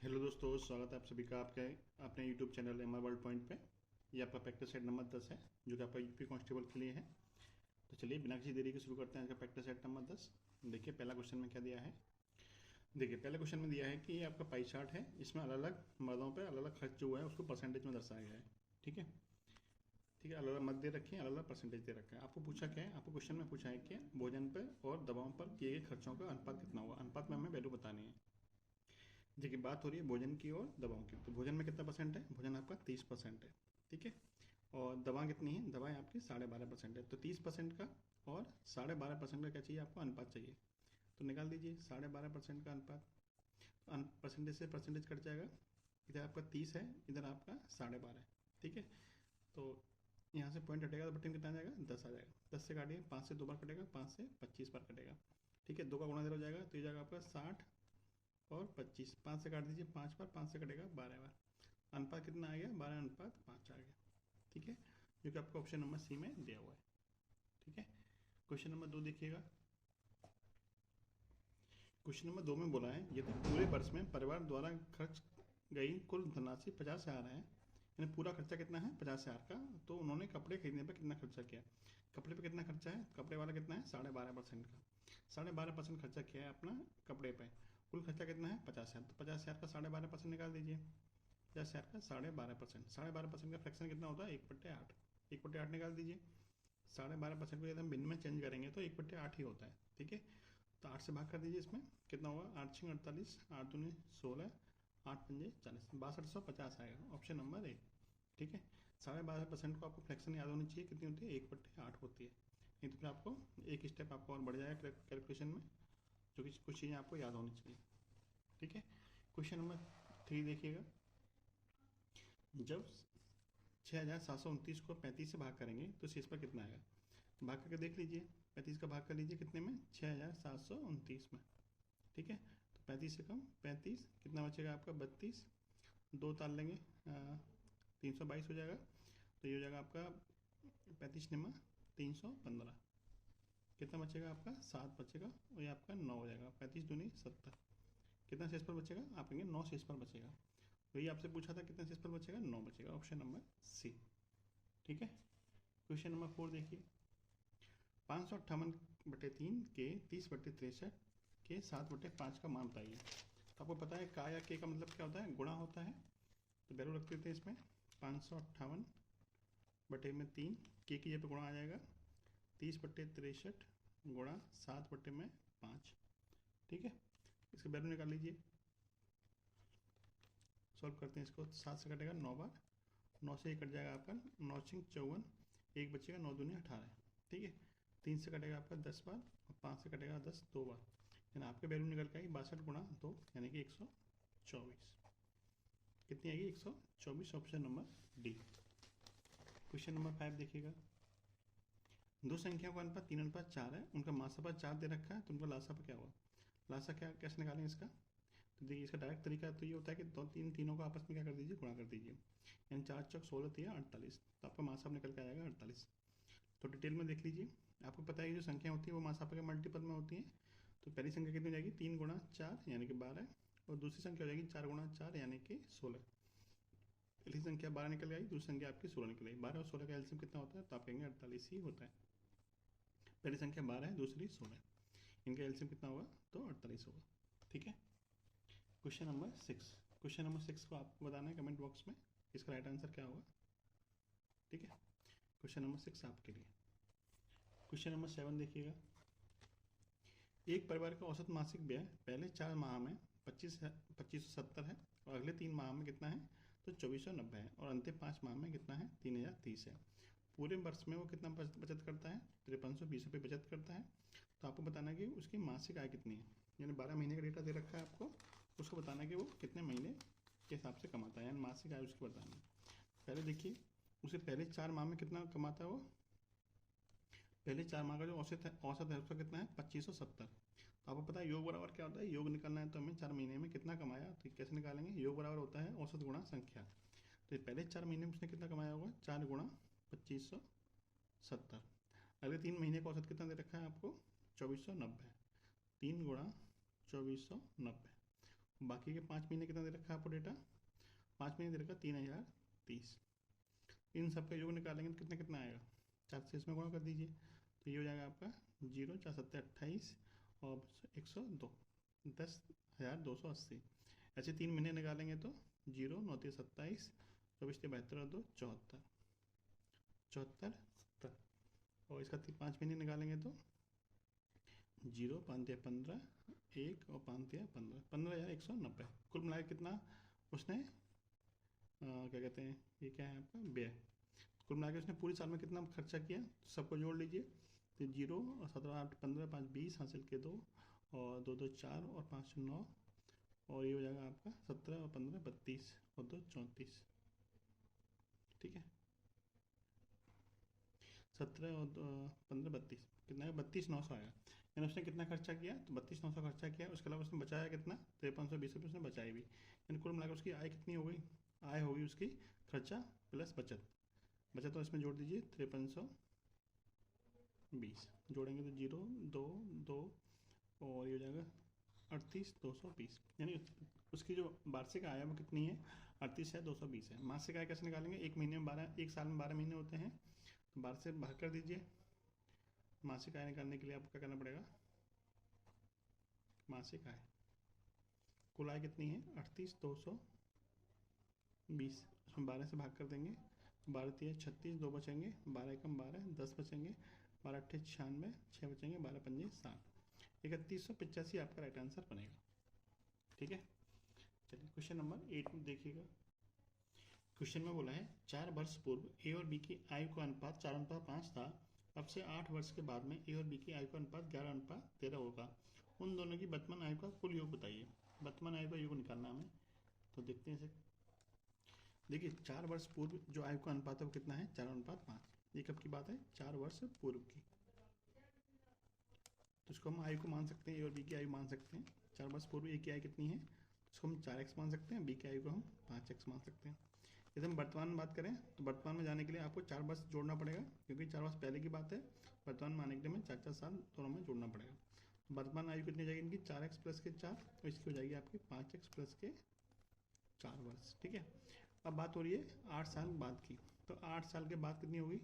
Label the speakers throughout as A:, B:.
A: Hello दोस्तों, स्वागत है आप सभी का आपके अपने YouTube channel M R World point पे। ये आपका प्रैक्टिस सेट नंबर 10 है जो कि आपका यूपी कांस्टेबल के लिए है। तो चलिए बिना किसी देरी के शुरू करते हैं आज का प्रैक्टिस सेट नंबर 10। देखिए पहला क्वेश्चन में क्या दिया है। देखिए पहले क्वेश्चन में दिया है कि ये आपका पाई चार्ट है, इसमें अलग अलग मर्दों पर अलग अलग खर्च जो हुआ है उसको परसेंटेज में दर्शाया गया है। ठीक है, ठीक है, अलग अलग मत दे रखे हैं, अलग अलग परसेंटेज दे रखा है। आपको पूछा क्या है, आपको क्वेश्चन में पूछा है कि भोजन पर और दवाओं पर किए गए खर्चों का अनुपात कितना हुआ। अनुपात में हमें वैल्यू बतानी है। देखिए बात हो रही है भोजन की और दवाओं की। तो भोजन में कितना परसेंट है, भोजन आपका 30% है। ठीक है, और दवा कितनी है, दवाएं आपकी 12.5% है। तो 30% का और 12.5% का क्या चाहिए आपको, अनुपात चाहिए। तो निकाल दीजिए 12.5% का अनुपात। परसेंटेज से परसेंटेज कट जाएगा, इधर आपका 30 है, इधर आपका 12.5 है। ठीक है, तो यहाँ से पॉइंट हटेगा तो बटन कितना आ जाएगा, 10 आ जाएगा। 10 से काटिए, 5 से 2 बार कटेगा, 5 से 25 बार कटेगा। ठीक है, 2 का गुणा 0 हो जाएगा तो ये जाएगा आपका 60 और 25। 5 से काट दीजिए 5 बार, 5 से कटेगा 12 बार। अनुपात कितना आ गया, 12:5 आ गया। ठीक है, जो कि आपको ऑप्शन नंबर सी में दिया हुआ है। ठीक है, क्वेश्चन नंबर 2 देखिएगा। क्वेश्चन नंबर 2 में बोला है यदि पूरे वर्ष में परिवार द्वारा खर्च गई कुल धनराशि 50,000 है, यानी पूरा खर्चा कितना है 50,000 का, तो उन्होंने कपड़े खरीदने पर कितना खर्चा किया। कपड़े पे कितना खर्चा है, कपड़े वाला कितना है 12.5% का। 12.5% खर्चा किया है अपना कपड़े पे। कुल खर्चा कितना है 50,000, तो 50,000 का 12.5% निकाल दीजिए। 50,000 का 12.5%, 12.5% का फ्रैक्शन कितना होता है 1/8। 1/8 निकाल दीजिए। 12.5% को यदि हम भिन्न में चेंज करेंगे तो 1/8 ही होता है। ठीक है, तो 8 से भाग कर दीजिए, इसमें कितना होगा 8 6 48, 8 दूनी 16, 8 पंजे 40, 6250 आएगा ऑप्शन नंबर ए। ठीक है, 12.5% को आपको फ्रैक्शन याद होनी चाहिए, कितनी होती है 1/8 होती है। नहीं तो फिर आपको एक स्टेप आपको और बढ़ जाएगा कैलकुलेशन में, जो कि कुछ चीज़ें आपको याद होनी चाहिए। ठीक है, क्वेश्चन नंबर 3 देखिएगा। जब 6,729 को 35 से भाग करेंगे तो शेष पर कितना आएगा। भाग करके देख लीजिए, 35 का भाग कर लीजिए कितने में, 6,729 में। ठीक है, तो 35 से कम 35, कितना बचेगा आपका 32, दो ताल लेंगे 322 हो जाएगा। तो ये हो जाएगा आपका 35 निमा 315। कितना बचेगा आपका 7 बचेगा, और ये आपका 9 हो जाएगा। 35 दूनी 70, कितना शेष पर बचेगा, आप कहेंगे 9 शेष पर बचेगा। वही आपसे पूछा था कितना शेष पर बचेगा, 9 बचेगा, ऑप्शन नंबर सी। ठीक है, क्वेश्चन नंबर 4 देखिए। 558/3 के 30/63 के 7/5 का मान बताइए। तो आपको पता है का या के का मतलब क्या होता है, गुणा होता है। तो वैल्यू रख देते हैं इसमें, 558/3 के की जगह पे गुणा आ जाएगा, 30/63 गुणा 7/5। ठीक है, इसकी वैल्यू निकाल लीजिए। सॉल्व करते हैं इसको, 7 से कटेगा 9 बार, 9 से ही कट जाएगा आपका 9 6 54, एक बचेगा 9 दूनी 18। ठीक है, 3 से कटेगा आपका 10 बार, और 5 से कटेगा 10 2 बार, यानी आपके वैल्यू निकल के आएगी 62 × 2 यानी कि 124। कितनी आएगी 124, option number D. Question number 5 देखिएगा। दो संख्या का अनुपात 3:4 है, उनका मासापा 4 दे रखा है, तो उनका लासापा क्या हुआ। लासा क्या कैसे निकालें इसका, तो देखिए इसका डायरेक्ट तरीका तो ये होता है कि तीनों को आपस में क्या कर दीजिए, गुणा कर दीजिए। यानी 4 चौक 16 3 48, तो आपका मासाप निकल के आएगा 48। तो डिटेल में देख लीजिए, आपको पता है कि जो संख्या होती है वो मासापा के मल्टीपल में होती है। तो पहली संख्या कितनी हो जाएगी 3 × 4 यानी कि 12, और दूसरी संख्या हो जाएगी 4 × 4 यानी कि 16। पहली संख्या 12 निकल आई, दूसरी संख्या आपकी 16 निकल आई। 12 और 16 का एलसीएम कितना होता है, तो आप कहेंगे 48 ही होता है। पहली संख्या 12 है, दूसरी 16, इनका एलसीएम कितना होगा, तो 48 होगा। ठीक है, क्वेश्चन नंबर 6। क्वेश्चन नंबर 6 को आपको बताना है कमेंट बॉक्स में इसका राइट आंसर क्या होगा। ठीक है, क्वेश्चन नंबर 6 आपके लिए। क्वेश्चन नंबर 7 देखिएगा। एक परिवार का औसत मासिक व्यय पहले 4 माह में 2570 है, और अगले 3 माह में कितना है, तो 2490 है, और अंतिम 5 माह में कितना है 3030 है। पूरे वर्ष में वो कितना बचत करता है, 5320 रुपये बचत करता है। तो आपको बताना है कि उसकी मासिक आय कितनी है, यानी 12 महीने का डेटा दे रखा है आपको, उसको बताना है कि वो कितने महीने के हिसाब से कमाता है, यानी मासिक आय उसकी बताना है। पहले देखिए उसे पहले 4 माह में कितना कमाता है वो। पहले 4 माह का जो औसत है उसका कितना है 2570। तो आपको पता है योग बराबर क्या होता है, योग निकालना है तो हमें 4 महीने में कितना कमाया, तो कैसे निकालेंगे, योग बराबर होता है औसत गुणा संख्या। तो पहले 4 महीने में उसने कितना कमाया होगा, 4 × 2570। अगले 3 महीने का औसत कितना दे रखा है आपको 2490, 3 × 2490, बाकी के 5 महीने कितना दे रखा है आपको डेटा, 5 महीने दे रखा 3030। इन सब का योग निकालेंगे तो कितना कितना आएगा, 4 से इसमें गुणा कर दीजिए, तो ये हो जाएगा आपका 0 4 7 28 और 102, 10,280। ऐसे 3 महीने निकालेंगे तो 0 9 3 27, 24 3 72 और 2 74, 74 और इसका 5 महीने निकालेंगे तो 0 5 15 1 और 5 15, 15,190। कुल मिलाकर कितना उसने क्या कहते हैं, ये क्या है आपका व्यय, कुल मिला के उसने पूरे साल में कितना खर्चा किया, सबको जोड़ लीजिए। तो 0 और 17 8 15 5 20 हासिल के 2 और 2 2 4 और 5 9 और ये हो जाएगा आपका 17 और 15 32 और 2 34। ठीक है, 17 और 15 32 कितना है, 32,900 आएगा। यानी उसने कितना खर्चा किया, तो 32,900 खर्चा किया, उसके अलावा उसने बचाया कितना, 5320 रुपये उसने बचाई भी। यानी कुल मिलाकर उसकी आय कितनी हो गई, आय होगी उसकी खर्चा प्लस बचत। बचत तो इसमें जोड़ दीजिए 5320, जोड़ेंगे तो 0 2 2 और ये हो जाएगा 38,220। यानी उसकी जो वार्षिक आय है वो कितनी है, 38 है 220 है। मासिक आय कैसे निकालेंगे, एक महीने में 12, एक साल में 12 महीने होते हैं, तो 12 से भाग कर दीजिए। मासिक आय निकालने के लिए आपको क्या करना पड़ेगा, मासिक आय, कुल आय कितनी है 38,220, उसमें 12 से भाग कर देंगे, 12 3 36, 2 बचेंगे, 12 एकम 12, 10 बचेंगे, 12 8 96, 6 बचेंगे, 12 पंजे 60, 3185 आपका राइट आंसर बनेगा। ठीक है, चलिए क्वेश्चन नंबर 8 में देखिएगा। क्वेश्चन में बोला है 4 वर्ष पूर्व ए और बी की आयु का अनुपात 4:5 था, अब से 8 वर्ष के बाद में ए और बी की आयु का अनुपात 11:13 होगा। उन दोनों की वर्तमान आयु का कुल योग बताइए। वर्तमान आयु का योग निकालना हमें, तो देखते हैं इसे। देखिए 4 वर्ष पूर्व जो आयु का अनुपात है वो कितना है, 4:5। ये कब की बात है, 4 वर्ष पूर्व की, तो इसको हम आयु को मान सकते हैं, ए और बी की आयु मान सकते हैं। 4 वर्ष पूर्व ए की आयु कितनी है, तो इसको हम 4x मान सकते हैं, बी की आयु को हम 5x मान सकते हैं। यदि हम वर्तमान में बात करें तो वर्तमान में जाने के लिए आपको 4 वर्ष जोड़ना पड़ेगा, क्योंकि 4 वर्ष पहले की बात है। वर्तमान में आने के लिए हमें 4 4 साल दोनों में जोड़ना पड़ेगा। वर्तमान आयु कितनी जाएगी इनकी, 4x प्लस के 4, और इसकी हो जाएगी आपकी 5x प्लस के 4 वर्ष। ठीक है, अब बात हो रही है 8 साल बाद की, तो 8 साल के बाद कितनी होगी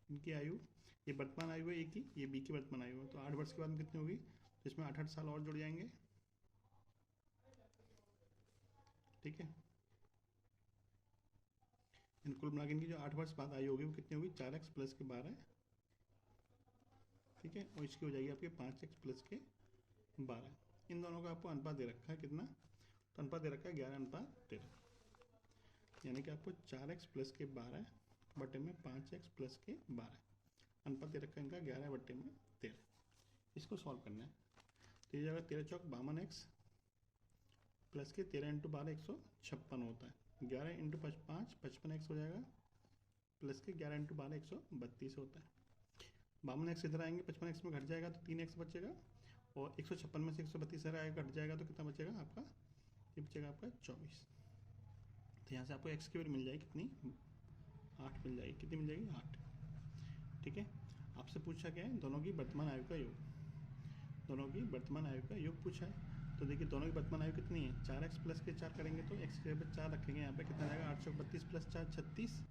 A: इनकी आयु, ये वर्तमान आयु है ए की, ये बी की वर्तमान आयु है, तो 8 वर्ष के बाद में कितनी होगी, तो इसमें 8 साल और जुड़ जाएंगे। ठीक है, कुल मिला के इनकी जो 8 वर्ष बाद आयु होगी वो कितनी होगी, 4x प्लस के 12। ठीक है, और इसकी हो जाएगी आपके 5x प्लस के 12। इन दोनों का आपको अनुपात दे रखा है कितना, तो अनुपात दे रखा है 11:13, यानी कि आपको 4x प्लस के 12 बटे में 5x प्लस के 12 अनुपात दे रखा है इनका 11/13। इसको सॉल्व करना है, तो ये जाएगा 13 चौक 52x प्लस के 13 × 12 156 होता है, 11 × 5 55x हो जाएगा, प्लस के 11 × 12 132 होता है। 52x इधर आएंगे, 55x में घट जाएगा तो 3x बचेगा, और 156 में से 132 आएगा घट जाएगा तो कितना बचेगा आपका, ये बचेगा आपका 24। तो यहाँ से आपको x की वैल्यू मिल जाएगी कितनी, 8 मिल जाएगी, कितनी मिल जाएगी 8। ठीक है, आपसे पूछा गया है दोनों की वर्तमान आयु का योग, दोनों की वर्तमान आयु का योग पूछा है। तो देखिए दोनों की वर्तमान आयु कितनी है, 4x प्लस के 4 करेंगे तो x के जगह 4 रखेंगे, यहाँ पे कितना जाएगा 832 प्लस 4 36।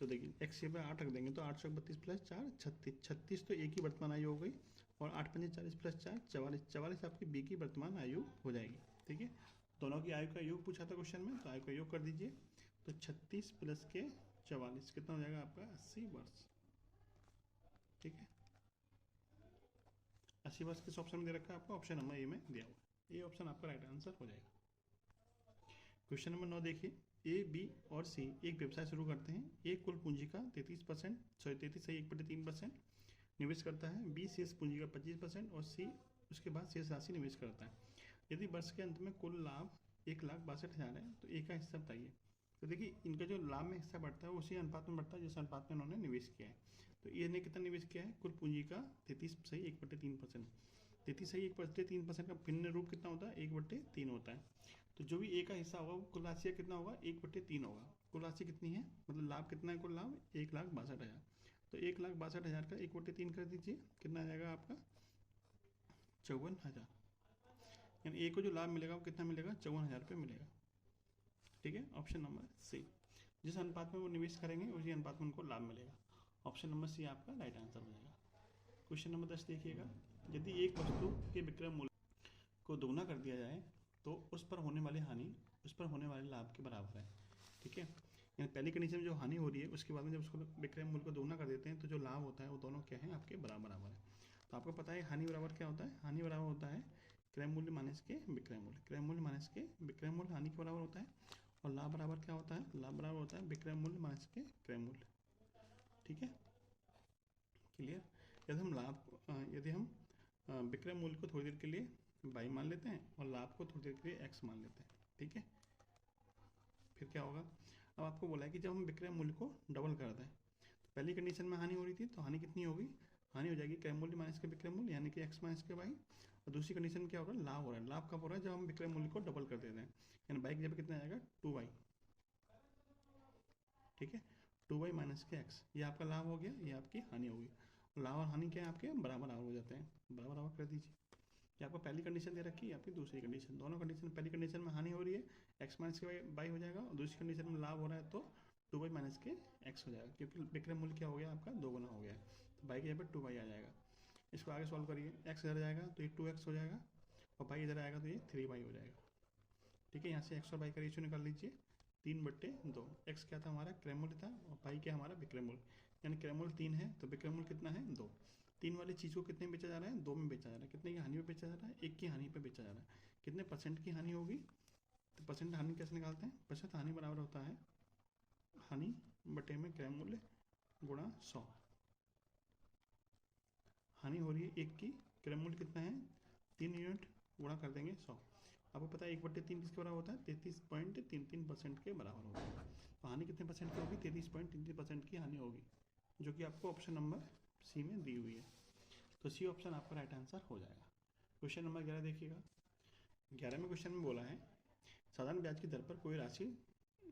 A: तो देखिए x के जगह 8 रख देंगे तो 832 प्लस 4 36, 36 तो a की वर्तमान आयु हो गई, और 8 पंजे 40 प्लस 4 44, 44 आपकी b की वर्तमान आयु हो जाएगी। ठीक है, दोनों की आयु का योग पूछा था क्वेश्चन में, तो आयु का योग कर दीजिए, तो 36 प्लस के 44 कितना हो जाएगा आपका 80 वर्ष। ठीक है, 80 वर्ष किस ऑप्शन में दे रखा है आपको, ऑप्शन नंबर ए में दिया हुआ है, ये ऑप्शन आपका राइट आंसर हो जाएगा। क्वेश्चन नंबर 9 देखिए, ए बी और सी एक व्यवसाय शुरू करते हैं। ए कुल पूंजी का 33%, 33 सही 1/3% निवेश करता है, बी शेष पूंजी का 25% और सी उसके बाद शेष राशि निवेश करता है। यदि वर्ष के अंत में कुल लाभ 1,62,000 है तो ए का हिस्सा बताइए। तो देखिए इनका जो लाभ में हिस्सा बढ़ता है उसी अनुपात में बढ़ता है जिस अनुपात में उन्होंने निवेश किया है। तो ए ने कितना निवेश किया है, कुल पूंजी का 33 सही 1/3%, 33 सही 1/3% का भिन्न रूप कितना होता है, 1/3 होता है। तो जो भी ए का हिस्सा होगा वो कुल राशि कितना होगा, 1/3 होगा। कुल राशि कितनी है, मतलब लाभ कितना है, कुल लाभ 1,62,000, तो 1,62,000 का 1/3 कर दीजिए, कितना आ जाएगा आपका 54,000। यानी ए को जो लाभ मिलेगा वो कितना मिलेगा, 54,000 रुपये मिलेगा। ठीक है, ऑप्शन नंबर सी। जिस अनुपात में वो निवेश करेंगे उसी अनुपात में उनको लाभ मिलेगा। ऑप्शन नंबर सी आपका राइट आंसर हो जाएगा। क्वेश्चन नंबर 10 देखिएगा, यदि एक वस्तु के विक्रय मूल्य को दोगुना कर दिया जाए तो उस पर होने वाली हानि उस पर होने वाले लाभ के बराबर है। ठीक है, यानी पहली कंडीशन में जो हानि हो रही है उसके बाद में जब उसको विक्रय मूल्य को दोगुना कर देते हैं तो जो लाभ होता है वो दोनों क्या है, आपके बराबर है। तो आपको पता है हानि बराबर क्या होता है, हानि बराबर होता है क्रय मूल्य माइनस के विक्रय मूल्य, क्रय मूल्य माइनस के विक्रय मूल्य हानि के बराबर होता है। और लाभ बराबर क्या होता है, लाभ बराबर होता है विक्रय मूल्य माइनस के क्रय मूल्य। ठीक है, क्लियर। यदि हम विक्रय मूल्य को थोड़ी देर के लिए y मान लेते हैं और लाभ को थोड़ी देर के लिए x मान लेते हैं। ठीक है, फिर क्या होगा, अब आपको बोला है कि जब हम विक्रय मूल्य को डबल कर दें, तो पहली कंडीशन में हानि हो रही थी तो हानि कितनी होगी, हानि हो जाएगी क्रय मूल्य माइनस के विक्रय मूल्य यानी कि x माइनस के y। और दूसरी कंडीशन में क्या हो रहा है, लाभ हो रहा है। लाभ कब हो रहा है, जब हम विक्रय मूल्य को डबल कर देते हैं, यानी y की जगह कितना आएगा 2y। ठीक है, 2y माइनस के x, ये आपका लाभ हो गया, ये आपकी हानि होगी। लाभ और हानि क्या है, आपके बराबर हो जाते हैं, बराबर कर दीजिए। ये आपको पहली कंडीशन दे रखी है, आपकी दूसरी कंडीशन, दोनों कंडीशन, पहली कंडीशन में हानि हो रही है x माइनस के y हो जाएगा, और दूसरी कंडीशन में लाभ हो रहा है तो 2y माइनस के x हो जाएगा, क्योंकि विक्रय मूल्य क्या हो गया आपका, दोगुना हो गया। तो y की जगह पर 2y आ जाएगा। इसको आगे सॉल्व करिए, x इधर जाएगा तो ये 2x हो जाएगा, और y इधर आएगा तो ये 3y हो जाएगा। ठीक है, यहाँ से x और y का रेशियो निकाल लीजिए, 3/2। x क्या था हमारा, क्रय मूल्य था, और y क्या हमारा विक्रय मूल्य, यानी क्रय मूल्य 3 है तो विक्रय मूल्य कितना है 2। 3 वाली चीज़ को कितने में बेचा जा रहा है, 2 में बेचा जा रहा है। कितने की हानि पे बेचा जा रहा है, 1 की हानि पे बेचा जा रहा है। कितने परसेंट की हानि होगी, तो परसेंट हानि कैसे निकालते हैं, परसेंट हानि बराबर होता है हानि बटे में क्रय मूल्य गुणा 100। हानि हो रही है 1 की, क्रय मूल्य कितना है 3 यूनिट, गुणा कर देंगे 100। आपको पता है 1/3 किसके बराबर होता है, 33.33% के बराबर होता है। तो हानि कितने परसेंट की होगी, 33.33% की हानि होगी, जो कि आपको ऑप्शन नंबर सी में दी हुई है। तो सी ऑप्शन आपका राइट आंसर हो जाएगा। क्वेश्चन नंबर 11 देखिएगा, 11वें क्वेश्चन में बोला है साधारण ब्याज की दर पर कोई राशि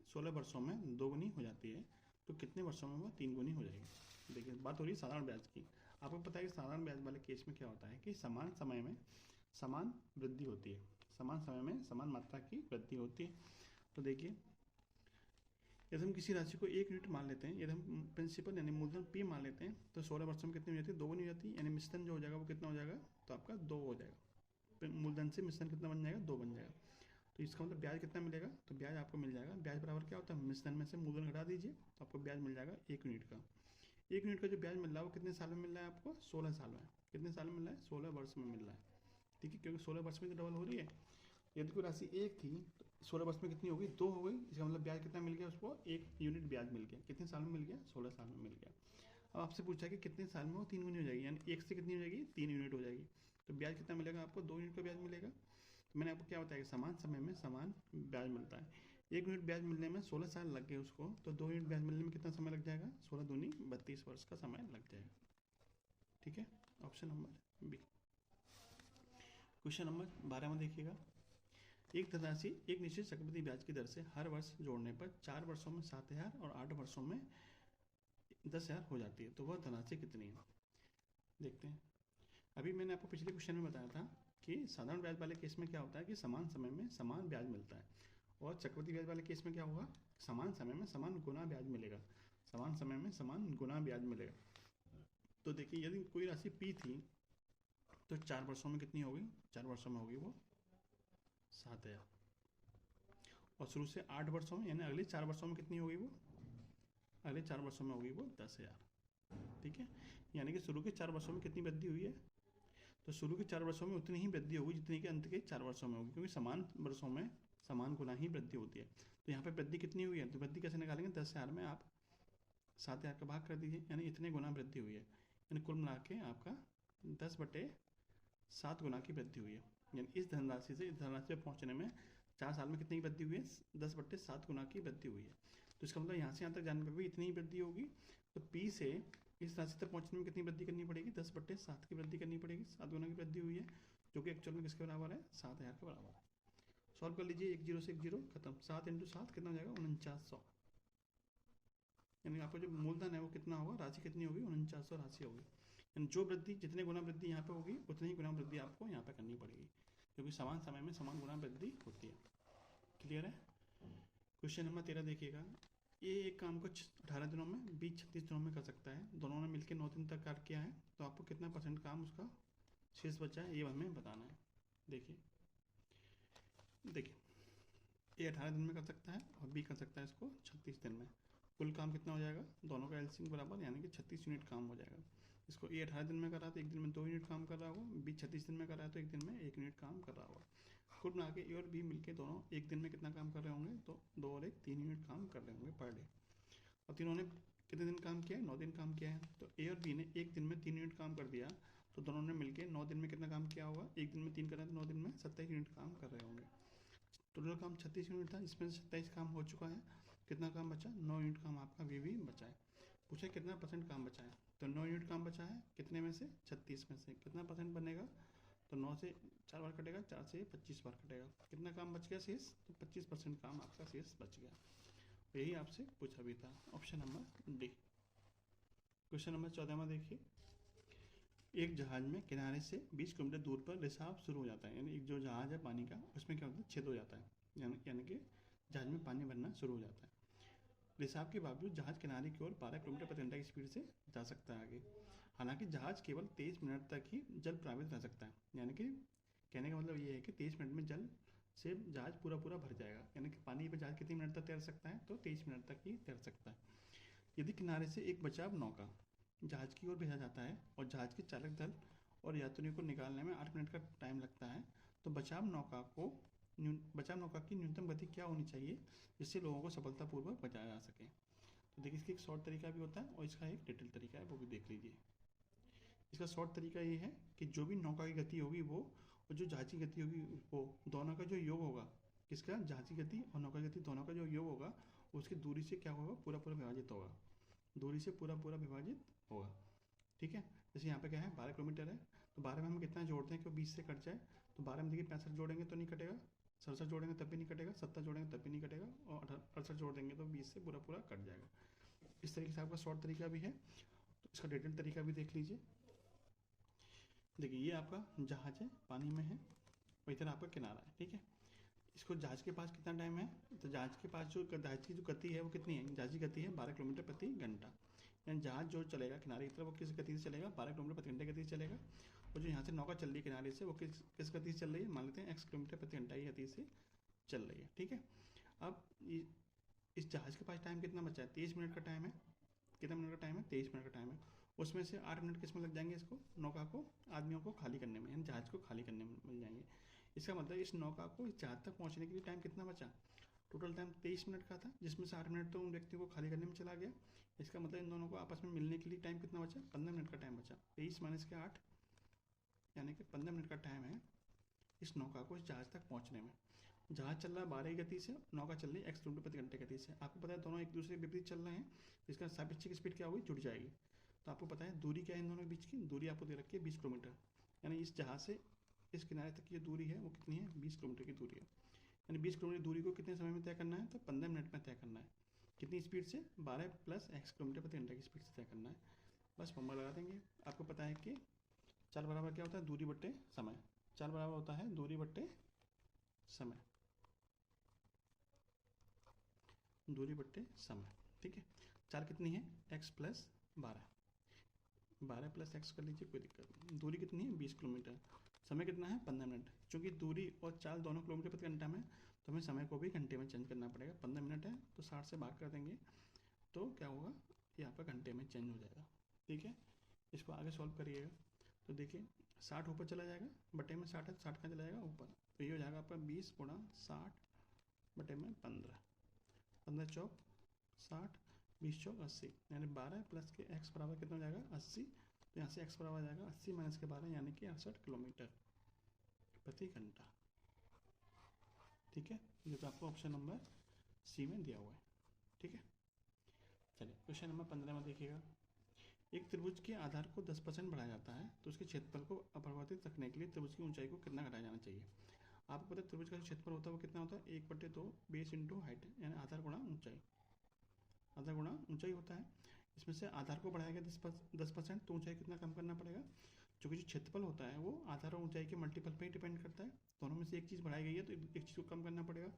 A: 16 वर्षों में 2 गुनी हो जाती है तो कितने वर्षों में वह 3 गुनी हो जाएगी। देखिए बात हो रही है साधारण ब्याज की। आपको पता है कि साधारण ब्याज वाले केस में क्या होता है कि समान समय में समान वृद्धि होती है, समान समय में समान मात्रा की वृद्धि होती है। तो देखिए यदि हम किसी राशि को 1 यूनिट मान लेते हैं, यदि हम प्रिंसिपल यानी मूलधन P मान लेते हैं तो 16 वर्षों में कितनी हो जाती है, 2 गुनी हो जाती है। यानी मिश्रण जो हो जाएगा वो कितना हो जाएगा, तो आपका 2 हो जाएगा। मूलधन से मिश्रण कितना बन जाएगा, 2 बन जाएगा। तो इसका मतलब ब्याज कितना मिलेगा, तो ब्याज आपको मिल जाएगा, ब्याज बराबर क्या होता है, मिश्रण में से मूलधन घटा दीजिए तो आपको ब्याज मिल जाएगा 1 यूनिट का। 1 यूनिट का जो ब्याज मिल रहा है वो कितने साल में मिल रहा है आपको, 16 साल में। कितने साल में मिल रहा है, 16 वर्ष में मिल रहा है। ठीक है, क्योंकि 16 वर्ष में तो डबल हो रही है। यदि कोई राशि 1 थी तो 16 वर्ष में कितनी हो गई, 2 हो गई। इसका मतलब ब्याज कितना मिल गया उसको, 1 यूनिट ब्याज मिल गया। कितने साल में मिल गया, 16 साल में मिल गया। अब आपसे पूछा है कि कितने साल में वो 3 गुनी हो जाएगी, यानी 1 से कितनी हो जाएगी, 3 यूनिट हो जाएगी। तो ब्याज कितना मिलेगा आपको, 2 यूनिट का ब्याज मिलेगा। तो मैंने आपको क्या बताया कि समान समय में समान ब्याज मिलता है। 1 यूनिट ब्याज मिलने में 16 साल लग गए उसको, तो 2 यूनिट ब्याज मिलने में कितना समय लग जाएगा, 16 दूनी 32 वर्ष का समय लग जाएगा। ठीक है, option number B. Question number 12 में देखिएगा, एक धनराशि एक निश्चित चक्रवृद्धि ब्याज की दर से हर वर्ष जोड़ने पर 4 वर्षों में 7,000 और 8 वर्षों में 10,000 हो जाती है, तो वह धनराशि कितनी है। देखते हैं। अभी मैंने आपको पिछले क्वेश्चन में बताया था कि साधारण ब्याज वाले केस में क्या होता है कि समान समय में समान ब्याज मिलता है, और चक्रवृद्धि ब्याज वाले केस में क्या होगा, समान समय में समान गुना ब्याज मिलेगा, समान समय में समान गुना ब्याज मिलेगा। तो देखिए यदि कोई राशि P थी तो 4 वर्षों में कितनी होगी, 4 वर्षों में होगी वो 7,000, और शुरू से 8 वर्षों में यानी अगले 4 वर्षों में कितनी होगी वो, अगले 4 वर्षों में होगी वो 10,000। ठीक है, यानी कि शुरू के 4 वर्षों में कितनी वृद्धि हुई है, तो शुरू के 4 वर्षों में उतनी ही वृद्धि होगी जितनी कि अंत के 4 वर्षों में होगी, क्योंकि समान वर्षों में समान गुना ही वृद्धि होती है। तो यहाँ पे वृद्धि कितनी हुई है, तो वृद्धि कैसे निकालेंगे, 10,000 में आप 7,000 का भाग कर दीजिए, यानी इतने गुना वृद्धि हुई है। यानी कुल मिला के आपका 10/7 गुना की वृद्धि हुई है। यानी इस धनराशि से इस धनराशि पर पहुँचने में 4 साल में कितनी वृद्धि हुई है, 10/7 गुना की वृद्धि हुई है। तो इसका मतलब यहाँ से यहाँ तक जाने पर भी इतनी ही वृद्धि होगी। तो P से इस राशि तक पहुँचने में कितनी वृद्धि करनी पड़ेगी, 10/7 की वृद्धि करनी पड़ेगी। 7 गुना की वृद्धि हुई है, जो कि एक्चुअल में किसके बराबर है, 7,000 के बराबर है। सॉल्व कर लीजिए, 1 0 से 1 0 खत्म, 7 × 7 कितना हो जाएगा, 4900। यानी आपका जो मूलधन है वो कितना होगा, राशि कितनी होगी, 4900 राशि होगी। यानी जो वृद्धि जितने गुना वृद्धि यहाँ पे होगी उतनी ही गुना वृद्धि आपको यहाँ पे करनी पड़ेगी। क्योंकि समान समय में समान गुणा वृद्धि होती है। क्लियर है। क्वेश्चन नंबर 13 देखिएगा। ये एक काम को 18 दिनों में 20-36 दिनों में कर सकता है। दोनों ने मिलकर 9 दिन तक कार्य किया है, तो आपको कितना % काम उसका शेष बचा है ये हमें बताना है। देखिए ये 18 दिन में कर सकता है और बी कर सकता है इसको 36 दिन में। कुल काम कितना हो जाएगा, दोनों का एलसीएम बराबर, यानी कि 36 यूनिट काम हो जाएगा। इसको ए 18 दिन में कर रहा है तो एक दिन में 2 यूनिट काम कर रहा होगा, बी 36 दिन में कर रहा है तो एक दिन में 1 यूनिट काम कर रहा होगा। कुल मिला के ए और बी मिलके दोनों एक दिन में कितना काम कर रहे होंगे, तो 2 और 1 3 यूनिट काम कर रहे होंगे पर डे। और तीनों ने कितने दिन काम किया है, 9 दिन काम किया है। तो ए और बी ने एक दिन में 3 यूनिट काम कर दिया, तो दोनों ने मिलकर 9 दिन में कितना काम किया होगा, एक दिन में 3 कर रहे हैं तो 9 दिन में 27 यूनिट काम कर रहे होंगे। टोटल काम 36 यूनिट था, इसमें 27 काम हो चुका है। कितना काम बचा, 9 यूनिट काम आपका भी बचा है। पूछा कितना % काम बचा है, तो 9 यूनिट काम बचा है, कितने में से, 36 में से। कितना % बनेगा, तो 9 से 4 बार कटेगा, 4 से 25 बार कटेगा। कितना काम बच गया शेष, तो 25% काम आपका शेष बच गया। यही आपसे पूछा भी था। Option number D. Question number 14 में देखिए। एक जहाज में किनारे से 20 किलोमीटर दूर पर रिसाव शुरू हो जाता है, यानी एक जो जहाज है पानी का उसमें क्या होता है, छेद हो जाता है, यानी कि जहाज में पानी भरना शुरू हो जाता है। रिसाव के बावजूद जहाज किनारे की ओर 12 किलोमीटर प्रति घंटा की स्पीड से जा सकता है आगे। हालांकि जहाज केवल 23 मिनट तक ही जल प्रभावित रह सकता है, यानी कि कहने का मतलब ये है कि 23 मिनट में जल से जहाज पूरा भर जाएगा। यानी कि पानी पर जहाज कितने मिनट तक तैर सकता है, तो 23 मिनट तक ही तैर सकता है। यदि किनारे से एक बचाव नौका जहाज की ओर भेजा जाता है और जहाज के चालक दल और यात्रियों को निकालने में 8 मिनट का टाइम लगता है, तो बचाव नौका की न्यूनतम गति क्या होनी चाहिए जिससे लोगों को सफलतापूर्वक बचाया जा सके। तो देखिए इसका एक शॉर्ट तरीका भी होता है और इसका एक डिटेल तरीका है, वो भी देख लीजिए। इसका शॉर्ट तरीका ये है कि जो भी नौका की गति होगी वो और जो जहाज की गति होगी वो दोनों का जो योग होगा, किसका, जहाज की गति और नौका की गति दोनों का जो योग होगा उसकी दूरी से क्या होगा, पूरा विभाजित होगा। दूरी से पूरा विभाजित होगा। ठीक है। जैसे यहाँ पे क्या है, 12 किलोमीटर है, तो 12 में हम कितना जोड़ते हैं कि 20 से कट जाए। तो 12 में देखिए 65 जोड़ेंगे तो नहीं कटेगा, 67 जोड़ेंगे तब भी नहीं कटेगा, 70 जोड़ेंगे तब भी नहीं कटेगा, और 68 जोड़ देंगे तो 20 से पूरा कट जाएगा। इस तरीके से आपका शॉर्ट तरीका भी है, तो इसका डिटेल तरीका भी देख लीजिए। देखिए ये आपका जहाज है, पानी में है, और इधर आपका किनारा है। ठीक है। इसको जहाज के पास कितना टाइम है, तो जहाज के पास जो जहाज की जो गति है वो कितनी है, जहाज की गति है 12 किलोमीटर प्रति घंटा। यानी जहाज जो चलेगा किनारे की तरफ वो किस गति से चलेगा, 12 किलोमीटर प्रति घंटे गति से चलेगा। और जो यहाँ से नौका चल रही है किनारे से वो किस गति से चल रही है, मान लेते हैं x किलोमीटर प्रति घंटा की गति से चल रही है। ठीक है। अब इस जहाज के पास टाइम कितना बचा है, 23 मिनट का टाइम है। कितना मिनट का टाइम है, 23 मिनट का टाइम है। उसमें से 8 मिनट किस में लग जाएंगे, इसको नौका को, आदमियों को खाली करने में, यानी जहाज को खाली करने में मिल जाएंगे। इसका मतलब इस नौका को इस जहाज तक पहुँचने के लिए टाइम कितना बचा, टोटल टाइम 23 मिनट का था, जिसमें से 8 मिनट तो उन व्यक्तियों को खाली करने में चला गया। इसका मतलब इन दोनों को आपस में मिलने के लिए टाइम कितना बचा, 15 मिनट का टाइम बचा। 23 माइनस के 8 यानी कि 15 मिनट का टाइम है इस नौका को इस जहाज तक पहुँचने में। जहाज चल रहा है 12 की गति से, नौका चल रही है x किलोमीटर प्रति घंटे गति से। आपको पता है दोनों एक दूसरे के विपरीत चल रहे हैं, इसका सापेक्षिक स्पीड क्या होगी, जुड़ जाएगी। तो आपको पता है दूरी क्या है इन दोनों के बीच की, दूरी आपको दे रखी है 20 किलोमीटर। यानी इस जहाज से इस किनारे तक की जो दूरी है वो कितनी है, 20 किलोमीटर की दूरी है। यानी 20 किलोमीटर दूरी को कितने समय में तय करना है, तो 15 मिनट में तय करना है। कितनी स्पीड से, 12 + x किलोमीटर प्रति घंटे की स्पीड से तय करना है। बस फॉर्मूला लगा देंगे। आपको पता है कि 4 बराबर क्या होता है, दूरी बट्टे समय। 4 बराबर होता है दूरी बट्टे समय, दूरी बट्टे समय। ठीक है। 4 कितनी है, x + 12, 12 + x कर लीजिए, कोई दिक्कत नहीं। दूरी कितनी है, 20 किलोमीटर। समय कितना है, 15 मिनट। चूँकि दूरी और चाल दोनों किलोमीटर प्रति घंटा में, तो हमें समय को भी घंटे में चेंज करना पड़ेगा। 15 मिनट है तो 60 से भाग कर देंगे तो क्या होगा, ये आपका घंटे में चेंज हो जाएगा। ठीक है। इसको आगे सॉल्व करिएगा तो देखिए 60 ऊपर चला जाएगा, बटे में 60 है, 60 कहाँ चला जाएगा, ऊपर। तो ये हो जाएगा आपका 20 × 60 बटे में 15, 15 चौक 60, 20 चौक 80, यानी 12 + के x बराबर कितना हो जाएगा, 80। तो यहाँ से x बराबर आ जाएगा 80 - के 12 यानी कि 68 किलोमीटर प्रति घंटा। ठीक है। ये तो आपको ऑप्शन नंबर सी में दिया हुआ है। ठीक है। चलिए क्वेश्चन नंबर 15 में देखिएगा। एक त्रिभुज के आधार को 10% बढ़ाया जाता है तो उसके क्षेत्रफल को अपरिवर्तित रखने के लिए त्रिभुज की ऊंचाई को कितना घटाया जाना चाहिए। आपको पता है त्रिभुज का जो क्षेत्रफल होता है वो कितना होता है, 1/2 बेस इंटू हाइट, यानी आधार गुणा ऊंचाई। आधार गुणा ऊंचाई होता है। इसमें से आधार को बढ़ाया गया 10%, तो ऊंचाई कितना कम करना पड़ेगा, क्योंकि जो क्षेत्रफल होता है वो आधार और ऊंचाई के मल्टीपल पे ही डिपेंड करता है। दोनों में से एक चीज़ बढ़ाई गई है तो एक चीज़ को कम करना पड़ेगा।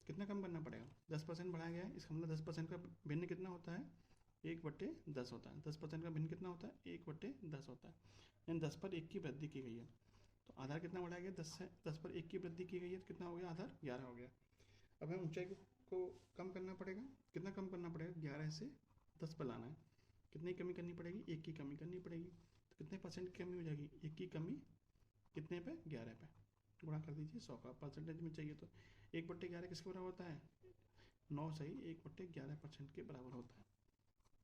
A: कितना कम करना पड़ेगा? 10% बढ़ाया गया है, इसका मतलब 10% का भिन्न कितना होता है? 1/10 होता है। 10% का भिन्न कितना होता है? 1/10 होता है। यानी 10 पर 1 की वृद्धि की गई है। तो आधार कितना बढ़ाया गया? 10 से 10 पर 1 की वृद्धि की गई है तो कितना हो गया? आधार 11 हो गया। अब हमें ऊंचाई को कम करना पड़ेगा। कितना कम करना पड़ेगा? 11 से 10 पर लाना है। कितनी कमी करनी पड़ेगी? 1 की कमी करनी पड़ेगी। तो कितने परसेंट की कमी हो जाएगी? 1 की कमी कितने पे? 11 पे। गुणा कर दीजिए 100 का। परसेंटेज में चाहिए तो 1/11 किसके बराबर होता है? 9 सही 1/11% के बराबर होता है।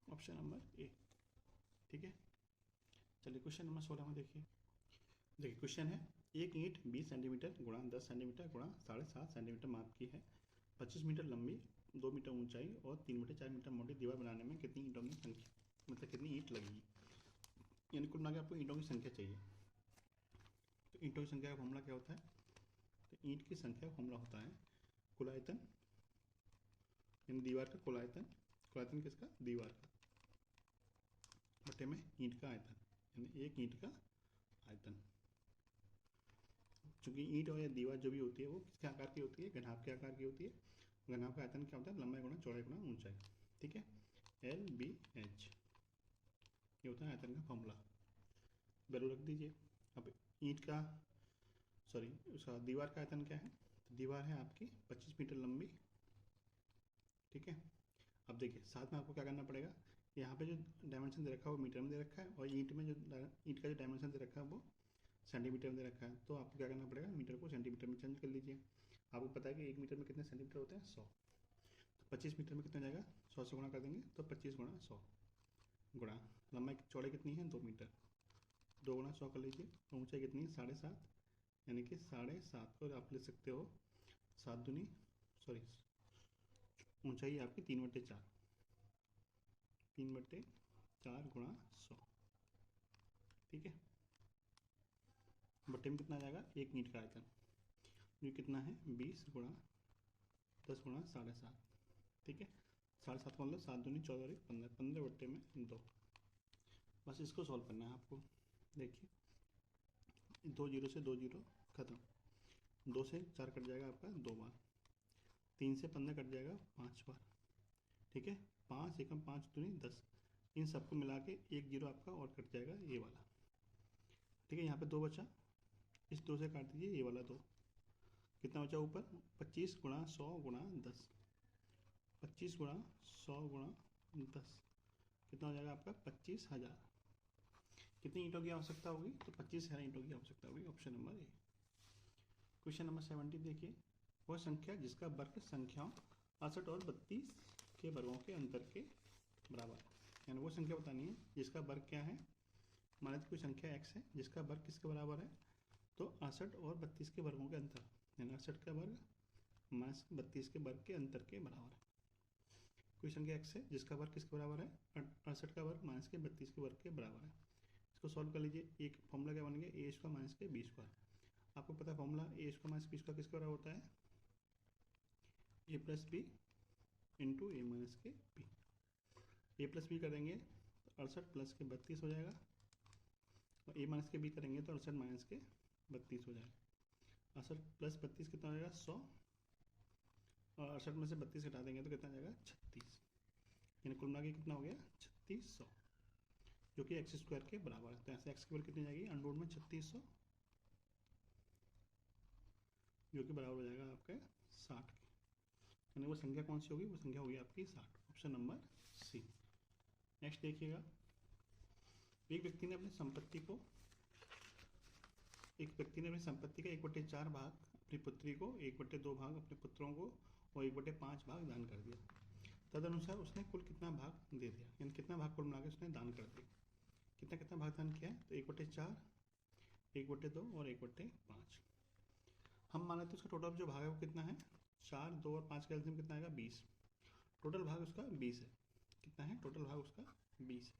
A: ऑप्शन नंबर ए। ठीक है, चलिए क्वेश्चन नंबर 16 में देखिए। देखिए क्वेश्चन है, एक ईंट 20 सेंटीमीटर गुणा 10 सेंटीमीटर गुणा 7.5 सेंटीमीटर माप की है, 25 मीटर लंबी, 2 मीटर ऊंचाई और 3/4 मीटर मोटी दीवार बनाने में कितनी ईंटों की संख्या, मतलब कितनी ईंट लगेगी। यानी कुल मिला के आपको ईंटों की संख्या चाहिए। तो ईंटों की संख्या का फॉर्मूला क्या होता है? तो ईंट की संख्या का फॉर्मूला होता है कुल आयतन, यानी दीवार का कुल आयतन। कुल आयतन किसका? दीवार का, बटे में ईंट का आयतन, यानी एक ईंट का आयतन। चूंकि ईंट और या दीवार जो भी होती है वो किसके आकार की होती है? घनाभ के आकार की होती है। घनाभ का आयतन क्या होता है? लंबाई गुणा चौड़ाई गुणा ऊंचाई। ठीक है, LBH ये होता है आयतन का फॉर्मूला। वैल्यू रख दीजिए। अब ईंट का सॉरी उसका दीवार का आयतन क्या है? तो दीवार है आपकी 25 मीटर लंबी। ठीक है, अब देखिए साथ में आपको क्या करना पड़ेगा, यहाँ पे जो डायमेंशन दे रखा है वो मीटर में दे रखा है और ईंट में जो ईंट का जो डायमेंशन दे रखा है वो सेंटीमीटर में दे रखा है। तो आपको क्या करना पड़ेगा? मीटर को सेंटीमीटर में चेंज कर लीजिए। आपको पता है कि 1 मीटर में कितने सेंटीमीटर होते हैं? 100। तो 25 मीटर में कितना जाएगा? 100 से गुणा कर देंगे तो 25 गुणा 100 गुणा लंबाई चौड़ाई कितनी है? 2 मीटर, 2 गुणा 100 कर लीजिए। ऊंचाई कितनी है? 7.5, यानी कि 7.5 को आप ले सकते हो 7 दूनी सॉरी ऊंचाई आपकी 3/4, 3/4 गुणा 100। ठीक है, बट्टे में कितना आ जाएगा? एक ईंट का आयतन, ये कितना है? 20 गुणा 10 गुणा 7.5। ठीक है, 7.5 का मतलब 7 दूनी 14 और 15, 15 बट्टे में 2। बस इसको सॉल्व करना है आपको। देखिए 2 जीरो से 2 जीरो खत्म, 2 से 4 कट जाएगा आपका 2 बार, 3 से 15 कट जाएगा 5 बार। ठीक है, 5 एकम 5 दूनी 10, इन सबको मिला के 1 जीरो आपका और कट जाएगा ये वाला। ठीक है, यहाँ पे 2 बचा, इस 2 से काट दीजिए ये वाला 2, कितना बचा ऊपर? 25 गुणा 100 गुणा 10, 25 गुणा 100 गुणा 10 कितना हो जाएगा आपका? 25,000। कितनी ईंटों की आवश्यकता होगी? तो 25,000 ईंटों की आवश्यकता होगी। ऑप्शन नंबर ए। क्वेश्चन नंबर 70 देखिए, वह संख्या जिसका वर्ग संख्याओं 68 और 32 के वर्गों के अंतर के बराबर है। यानी वो संख्या बतानी है जिसका वर्ग क्या है। मान लीजिए कोई संख्या x है जिसका वर्ग किसके बराबर है? तो 68 और 32 के वर्गों के अंतर, यानी 68 का वर्ग माइनस 32 के वर्ग के अंतर के बराबर है। कोई संख्या x है जिसका वर्ग किसके बराबर है? 68 का वर्ग माइनस के 32 के वर्ग के बराबर है। इसको सॉल्व कर लीजिए। एक फॉर्मूला क्या बन गया? ए स्क्वायर माइनस के बी स्क्वायर। आपको पता है फॉर्मूला ए स्क्वायर माइनस बी स्क्वायर किसके बराबर होता है? ए प्लस बी इंटू ए माइनस के बी। ए प्लस बी करेंगे तो 68 प्लस के 32 हो जाएगा और ए माइनस के बी करेंगे तो 68 माइनस के 32 हो जाएगा। 68 प्लस 32 कितना हो जाएगा? 100 और 68 में से 32 हटा देंगे तो कितना आ जाएगा? 36। यानी कुल मिला के कितना हो गया? 3600, जो कि एक्स स्क्वायर के बराबर है। तो ऐसे एक्स की वैल्यू कितनी जाएगी? अंडर में 3600, जो कि बराबर हो जाएगा आपके 60 के। यानी वो संख्या कौन सी होगी? वो संख्या होगी आपकी 60। ऑप्शन नंबर सी। नेक्स्ट देखिएगा, एक व्यक्ति ने अपनी संपत्ति का 1/4 भाग अपनी पुत्री को, 1/2 भाग अपने पुत्रों को और 1/5 भाग दान कर दिया। तदनुसार उसने कुल कितना भाग दे दिया? यानी कितना भाग कुल मिला के उसने दान कर दिया? कितना कितना भाग दान किया है? तो 1/4, 1/2 और 1/5। हम मान लेते हैं उसका टोटल जो भाग है वो कितना है? 4, 2 और 5 का एलसीएम कितना आएगा? 20। टोटल भाग उसका 20 है। कितना है टोटल भाग उसका? 20 है।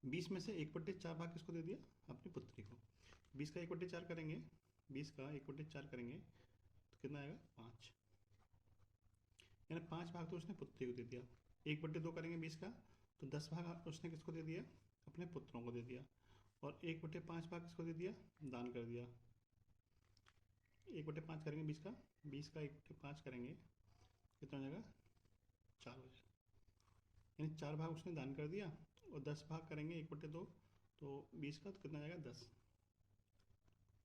A: 20 में से 1/4 भाग किसको दे दिया? अपनी पुत्री को। 20 का 1/4 करेंगे, 20 का 1/4 करेंगे तो कितना आएगा? 5। यानी 5 भाग तो उसने पुत्री को दे दिया। 1/2 करेंगे 20 का तो 10 भाग उसने किसको दे दिया? अपने पुत्रों को दे दिया। और 1/5 भाग किसको दे दिया, दान कर दिया। 1/5 करेंगे 20 का 1/5 करेंगे कितना हो जाएगा, 4 हो जाएगा। यानी 4 भाग उसने दान कर दिया, और 10 भाग करेंगे 1/2 तो 20 का तो कितना जाएगा 10।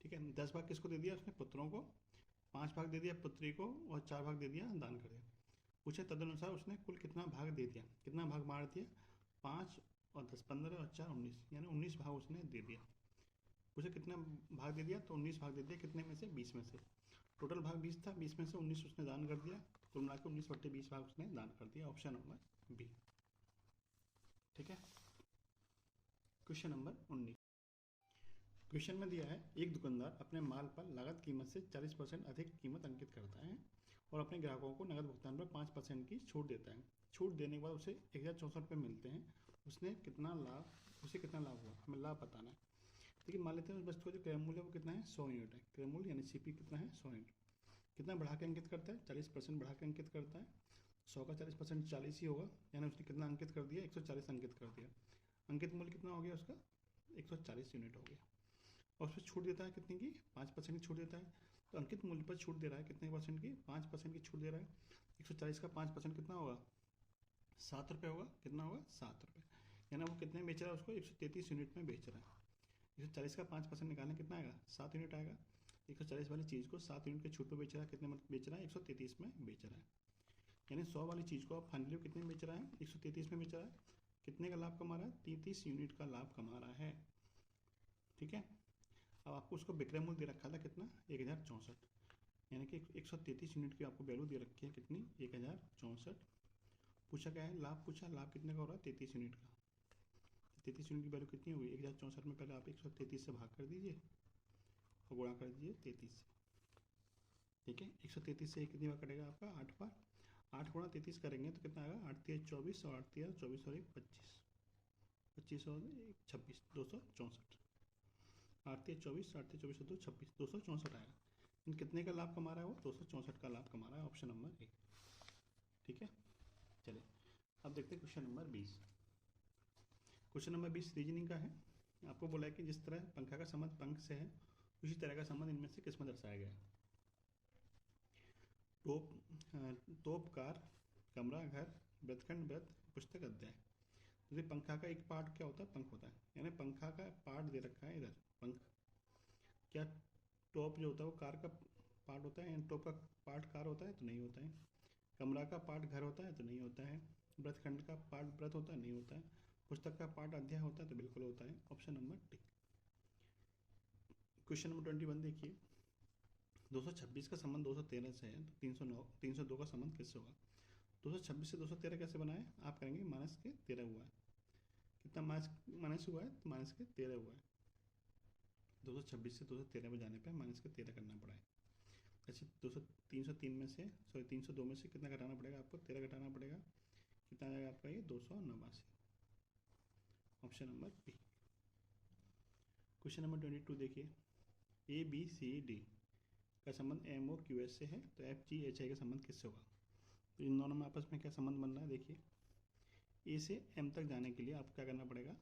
A: ठीक है, 10 भाग किसको दे दिया उसने, पुत्रों को, 5 भाग दे दिया पुत्री को, और 4 भाग दे दिया दान कर दिया। पूछे तदनुसार उसने कुल कितना भाग दे दिया, कितना भाग बांट दिया, 5 और 10 15 और 4 19, यानी 19 भाग उसने दे दिया। पूछे कितना भाग दे दिया, तो 19 भाग दे दिया, कितने में से, 20 में से। टोटल भाग 20 था, 20 में से 19 उसने दान कर दिया, कुल मिला के 19/20 भाग उसने दान कर दिया। Option number B. ठीक है, क्वेश्चन नंबर 19। क्वेश्चन में दिया है एक दुकानदार अपने माल पर लागत कीमत से 40% अधिक कीमत अंकित करता है और अपने ग्राहकों को नकद भुगतान पर 5% की छूट देता है। छूट देने के बाद उसे 1064 मिलते हैं। उसे कितना लाभ हुआ, हमें लाभ बताना है। देखिए मान लेते हैं उस वस्तु का जो क्रय मूल्य है वो कितना है, 100 यूनिट है। क्रय मूल्य यानी सीपी कितना है, 100 यूनिट। कितना बढ़ा के अंकित करता है, 40% बढ़ा के अंकित करता है। 100 का 40% 40 ही होगा, यानी उसने कितना अंकित कर दिया, 140 अंकित कर दिया। अंकित मूल्य कितना हो गया उसका, 140 यूनिट हो गया। और उसमें छूट देता है कितने की, 5% की छूट देता है। तो अंकित मूल्य पर छूट दे रहा है कितने परसेंट की, 5% की छूट दे रहा है। 140 का 5% कितना होगा, 7 रुपये होगा। कितना होगा, 7 रुपये। यानी वो कितने में बेच रहा है उसको, 133 यूनिट में बेच रहा है। 140 का 5% निकालना कितना आएगा, 7 यूनिट आएगा। 140 वाली चीज़ को 7 यूनिट के छूट पर बेच रहा है, कितने में बेच रहा है, 133 में बेच रहा है। यानी 100 वाली चीज़ को आप फाइनली कितने में बेच रहा है, 133 में बेच रहा है। कितने का लाभ कमा रहा है, 33 यूनिट का लाभ कमा रहा है। ठीक है, अब आपको उसको विक्रय मूल्य दे रखा था कितना, 1064, यानी कि 133 यूनिट की आपको वैल्यू दे रखी है कितनी, 1064। पूछा क्या है, लाभ पूछा, लाभ कितने का हो रहा है, 33 यूनिट का। 33 यूनिट की वैल्यू कितनी होगी, 1064 में पहले आप 133 से भाग कर दीजिए और गुणा कर दीजिए 33 से। ठीक है, 133 से कितनी बार कटेगा आपका, 8 बार। 8 गुणा 33 करेंगे तो कितना आएगा, 8 3 24 और 8 3 24 और 1 25, 25 और 1 26, 264। 8 3 24, 8 3 24 और 2 26, 264 आएगा। इन कितने का लाभ कमा रहा है वो, 264 का लाभ कमा रहा है। ऑप्शन नंबर ए। ठीक है, चलिए अब देखते हैं question number 20। Question number 20 reasoning का है। आपको बोला है कि जिस तरह पंखा का संबंध पंख से है, उसी तरह का संबंध इनमें से किसमें दर्शाया गया है। तोप कार, कमरा घर, व्रतखंड व्रत, पुस्तक अध्याय। जैसे पंखा का एक पार्ट क्या होता है, पंख होता है, यानी पंखा का पार्ट दे रखा है इधर पंख। क्या टॉप जो होता है वो कार का पार्ट होता है, यानी टॉप का पार्ट कार होता है, तो नहीं होता है। कमरा का पार्ट घर होता है, तो नहीं होता है। व्रतखंड का पार्ट व्रत होता है, नहीं होता है। पुस्तक का पार्ट अध्याय होता है, तो बिल्कुल होता है। Option number D. Question number 21 देखिए, 226 का संबंध 213 से है, तो 302 का संबंध किससे होगा। 226 से 213 कैसे बना है, आप करेंगे माइनस के 13 हुआ है। कितना माइनस हुआ है, तो माइनस के 13 हुआ है। 226 से 213 में जाने पर माइनस के 13 करना पड़ा है। ऐसे 303 में से, सॉरी 302 में से कितना घटाना पड़ेगा आपको, 13 घटाना पड़ेगा। कितना आ जाएगा आपका ये, 289। Option number B. Question number 22 देखिए, ए बी सी डी का संबंध एम ओ क्यू एस से है, तो एफ जी एच आई का संबंध किससे होगा। तो इन दोनों में आपस में क्या संबंध बन रहा है, देखिए ए से एम तक जाने के लिए आपको क्या करना पड़ेगा,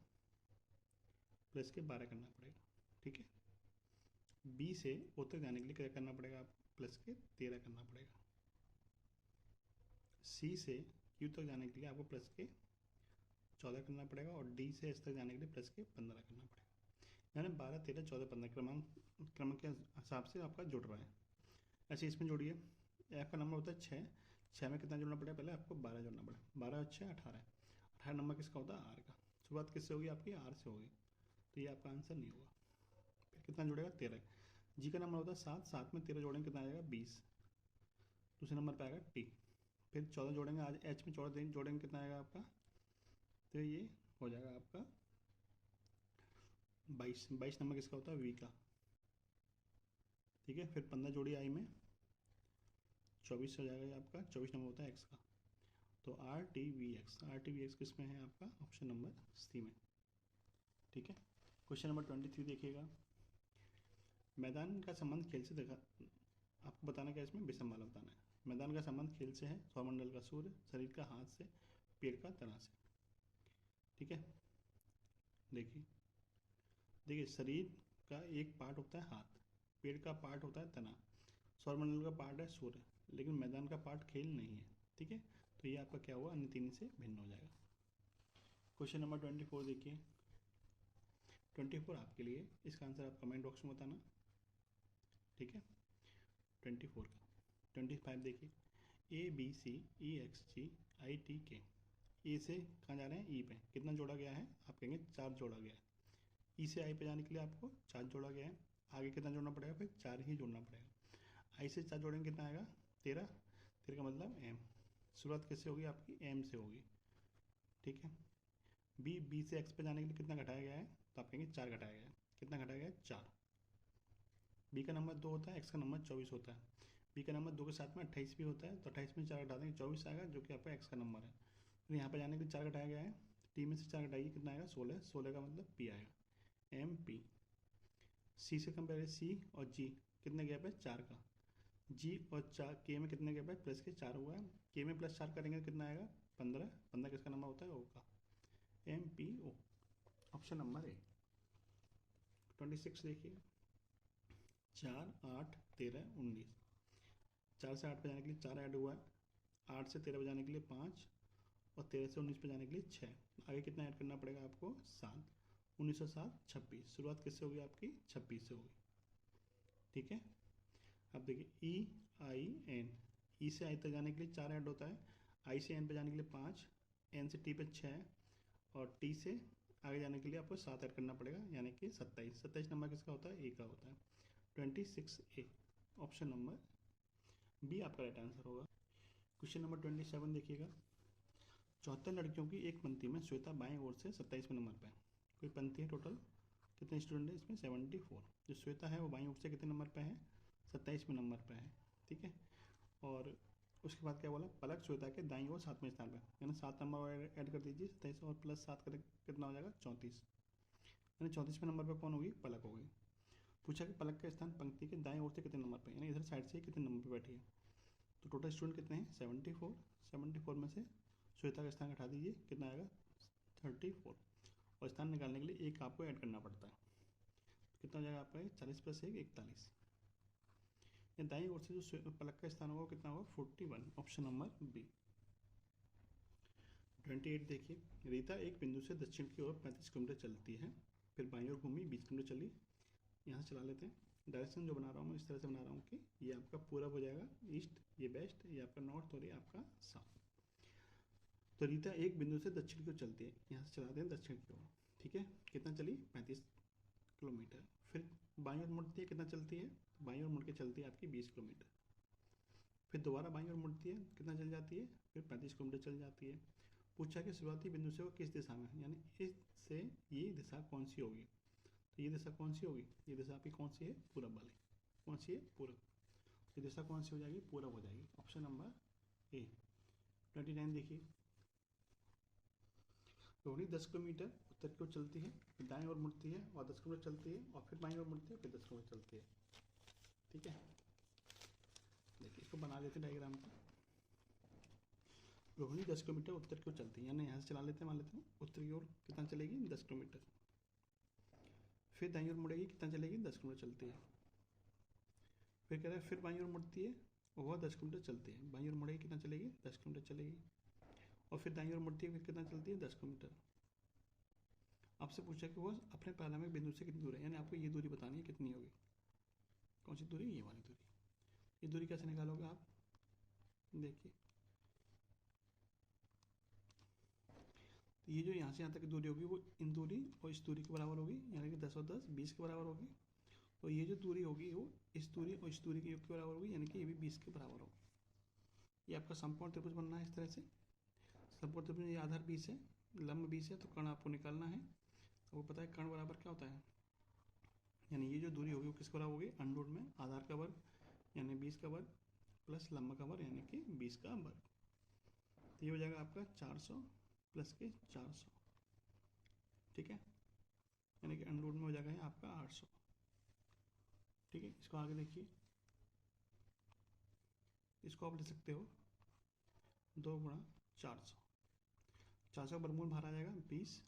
A: प्लस के 12 करना पड़ेगा। ठीक है, बी से ओ तक जाने के लिए क्या करना पड़ेगा आपको, प्लस के 13 करना पड़ेगा। सी से क्यू तक जाने के लिए आपको प्लस के 14 करना पड़ेगा, और डी से एस तक जाने के लिए प्लस के 15 करना पड़ेगा। यानी 12 13 14 15 क्रम के हिसाब से आपका जुड़ रहा है। ऐसे इसमें जोड़िए, एफ का नंबर होता है 6, 6 में कितना जोड़ना पड़ेगा, पहले आपको 12 जोड़ना पड़ेगा। 12 और 6 18 है। 18 नंबर किसका होता है, आर का। शुरुआत किससे होगी आपकी, आर से होगी, तो ये आपका आंसर नहीं होगा। फिर कितना जुड़ेगा, 13। जी का नंबर होता है 7, 7 में 13 जोड़ेंगे कितना आएगा, 20। दूसरे नंबर पर आएगा टी। फिर 14 जोड़ेंगे, आज एच में 14 जोड़ेंगे कितना आएगा आपका, तो ये हो जाएगा आपका 22। 22 नंबर किसका होता है, वी का। ठीक है, फिर 15 जोड़ी आई में, 24 हो जाएगा ये आपका। 24 नंबर होता है एक्स का। तो आर टी वी एक्स किस में है आपका, ऑप्शन नंबर सी में। ठीक है, क्वेश्चन नंबर 23 देखिएगा, मैदान का संबंध खेल से देखा, आपको बताना क्या इसमें, विषम वाला बताना है। मैदान का संबंध खेल से है, सौरमंडल का सूर्य, शरीर का हाथ से, पेड़ का तना से। ठीक है, देखिए देखिए शरीर का एक पार्ट होता है हाथ, पेड़ का पार्ट होता है तना, सौरमंडल का पार्ट है सूर्य, लेकिन मैदान का पार्ट खेल नहीं है। ठीक है, तो ये आपका क्या हुआ, अन्य तीन से भिन्न हो जाएगा। क्वेश्चन नंबर 24 देखिए, 24 आपके लिए, इसका आंसर आप कमेंट बॉक्स में बताना। ठीक है, 24 का। 25 देखिए, A B C E X G I T के, ए से कहाँ जा रहे हैं, ई पे कितना जोड़ा गया है, आप कहेंगे 4 जोड़ा गया है। ई से आई पे जाने के लिए आपको 4 जोड़ा गया है, आगे कितना जोड़ना पड़ेगा, फिर 4 ही जोड़ना पड़ेगा। आई से 4 जोड़ेंगे कितना आएगा, 13, 13 का मतलब एम, शुरुआत किससे होगी आपकी, एम से होगी। ठीक है, बी से एक्स पे जाने के लिए कितना घटाया गया है, तो आप कहेंगे 4 घटाया गया है, कितना घटाया गया है, 4। बी का नंबर 2 होता है, एक्स का नंबर 24 होता है। बी का नंबर 2 के साथ में 28 भी होता है, तो 28 में 4 घटा देंगे 24 आएगा, जो कि आपका एक्स का नंबर है। फिर यहाँ पर जाने के लिए 4 घटाया गया है, टी में से 4 घटाइए कितना आएगा, 16, 16 का मतलब पी आएगा, एम पी। सी से कंपेयर सी और जी, कितने गैप है, 4 का। जी और 4 के में कितने गैप है, प्लस के 4 हुआ है, के में प्लस 4 करेंगे कितना आएगा, 15, 15 किसका नंबर होता है, ओ का, M P O, option number A. 26 देखिए, 4, 8, 13, 19, 4 से 8 पे जाने के लिए 4 ऐड हुआ है, 8 से 13 पे जाने के लिए 5, और 13 से 19 पे जाने के लिए 6, आगे कितना ऐड करना पड़ेगा आपको, 7, 19 और 7 26, शुरुआत किससे होगी आपकी, 26 से होगी। ठीक है, अब देखिए ई आई एन, ई से आई तक जाने के लिए 4 ऐड होता है, आई से एन पे जाने के लिए 5, एन से टी पे 6, और टी से आगे जाने के लिए आपको 7 ऐड करना पड़ेगा, यानी कि 27, 27 नंबर किसका होता है, ए का होता है, 26 ए, ऑप्शन नंबर बी आपका राइट आंसर होगा। क्वेश्चन नंबर 27 देखिएगा, 74 लड़कियों की एक पंक्ति में श्वेता बाएं ओर से 27वें नंबर पर है। कोई पंक्ति है, टोटल कितने स्टूडेंट है इसमें, 74। जो श्वेता है वो बाएं ओर से कितने नंबर पर है, 27वें नंबर पर है। ठीक है, और उसके बाद क्या बोला, पलक श्वेता के दाईं ओर 7वें स्थान पर, यानी 7 नंबर ऐड कर दीजिए, 27 और प्लस 7 करें कितना हो जाएगा, 34, यानी 34वें नंबर पर कौन होगी, पलक होगी। पूछा कि पलक का स्थान पंक्ति के दाएं ओर से कितने नंबर पर, यानी इधर साइड से कितने नंबर पर बैठी है। तो टोटल स्टूडेंट कितने हैं, 74, 74 में से श्वेता का स्थान घटा दीजिए, कितना आएगा, 34, और स्थान निकालने के लिए एक आपको ऐड करना पड़ता है, तो कितना हो जाएगा आपका, 40 प्लस 1 41, या दाईं ओर से जो पलक का स्थान होगा कितना होगा, 41, ऑप्शन नंबर बी। 28 देखिए, रीता एक बिंदु से दक्षिण की ओर 35 किलोमीटर चलती है, फिर बाईं ओर घूमी 20 किलोमीटर चली। यहाँ से चला लेते हैं, डायरेक्शन जो बना रहा हूँ मैं इस तरह से बना रहा हूँ कि ये आपका पूरब हो जाएगा, ईस्ट, ये वेस्ट, ये आपका नॉर्थ और ये आपका साउथ। तो रीता एक बिंदु से दक्षिण की ओर चलती है, यहाँ से चलाते हैं दक्षिण की ओर। ठीक है, कितना चली, 35 किलोमीटर। फिर बाईं ओर मुड़ती है, कितना चलती है, बाईं ओर मुड़ के चलती है आपकी 20 किलोमीटर। फिर दोबारा बाईं ओर मुड़ती है, कितना चल जाती है, फिर 35 किलोमीटर चल जाती है। पूछा कि शुरुआती बिंदु से वो किस दिशा में है, यानी इससे ये दिशा कौन सी होगी, तो ये दिशा कौन सी होगी, ये दिशा आपकी कौन सी है, पूरब वाली, कौन सी है, पूरब। ये दिशा कौन सी हो जाएगी, पूरब हो जाएगी, ऑप्शन नंबर ए। 29 देखिए, रोहिणी 10 किलोमीटर उत्तर की ओर चलती है, फिर दाएं ओर मुड़ती है और 10 किलोमीटर चलती है, और फिर बाईं ओर मुड़ती है, फिर 10 किलोमीटर चलती है। ठीक है, देखिए इसको बना लेते हैं डायग्राम को। रोहिणी 10 किलोमीटर उत्तर की ओर चलती है, यानी यहाँ से चला लेते हैं, मान लेते हैं उत्तर की ओर कितना चलेगी, 10 किलोमीटर। फिर दाईं ओर मुड़ेगी, कितना चलेगी, 10 किलोमीटर चलती है। फिर कह रहा है फिर बाईं ओर मुड़ती है, वह 10 किलोमीटर चलती है, बाईं ओर मुड़ेगी कितना चलेगी, 10 किलोमीटर चलेगी। और फिर दाईं ओर मुड़ती है, फिर कितना चलती है, 10 किलोमीटर। आपसे पूछा कि वो अपने प्रारंभिक बिंदु से कितनी दूर है, यानी आपको ये दूरी बतानी है कितनी होगी, कौन सी दूरी, ये वाली दूरी। ये दूरी कैसे निकालोगे आप, देखिए ये जो यहाँ से यहाँ तक की दूरी होगी वो इन दूरी और इस दूरी के बराबर होगी, यानी कि 10 और 10 20 के बराबर होगी। और ये जो दूरी होगी वो इस दूरी और इस दूरी के योग के बराबर होगी, यानी कि ये भी 20 के बराबर होगी। ये आपका समकोण त्रिभुज बनना है इस तरह से। समकोण त्रिभुज में ये आधार 20 है, लंब 20 है, तो कर्ण आपको निकालना है। आपको पता है कर्ण बराबर क्या होता है, यानी ये जो दूरी होगी वो किसके बराबर होगी, अंडर में आधार का वर्ग यानी 20 का वर्ग प्लस लंब का वर्ग यानी कि 20 का वर्ग। तो ये हो जाएगा आपका 400 प्लस के 400। ठीक है, यानी कि अंडर में हो जाएगा आपका 800। ठीक है, इसको आगे देखिए, इसको आप ले सकते हो 2 गुणा 400, 400 का वर्गमूल बाहर आ जाएगा 20,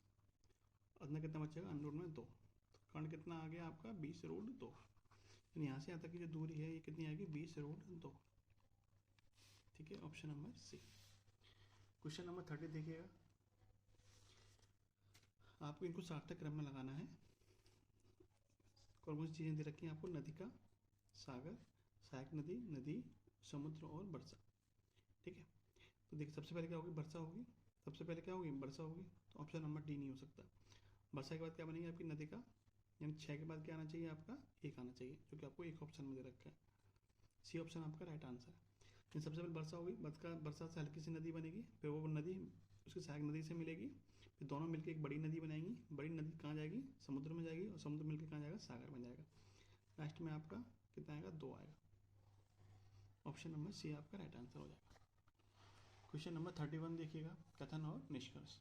A: अंदर कितना बचेगा, अंडर में 2, तो कर्ण कितना आ गया आपका 20√2। यहाँ से यहाँ तक की जो दूरी है ये कितनी आएगी 20√2। ठीक है, option number C. Question number 30 देखिएगा, आपको इनको सार्थक क्रम में लगाना है। कौन सी चीज़ें दे रखी हैं आपको, नदिका, सागर, सहायक नदी, नदी, समुद्र और वर्षा। ठीक है, तो देखिए सबसे पहले क्या होगी, वर्षा होगी। सबसे पहले क्या होगी, वर्षा होगी, तो ऑप्शन नंबर डी नहीं हो सकता। वर्षा के बाद क्या बनेगी आपकी नदिका, यानी 6 के बाद क्या आना चाहिए आपका 1 आना चाहिए, जो कि आपको एक ऑप्शन में दे रखा है। सी ऑप्शन आपका राइट आंसर है। सबसे पहले वर्षा होगी, वर्षा से हल्की सी नदी बनेगी, फिर वो नदी उसकी सहायक नदी से मिलेगी, फिर दोनों मिलकर एक बड़ी नदी बनाएंगी। बड़ी नदी कहाँ जाएगी, समुद्र में जाएगी, और समुद्र मिलकर कहाँ जाएगा, सागर में जाएगा। लास्ट में आपका कितना आएगा, 2 आएगा। ऑप्शन नंबर सी आपका राइट आंसर हो जाएगा। क्वेश्चन नंबर 31 देखिएगा, कथन और निष्कर्ष।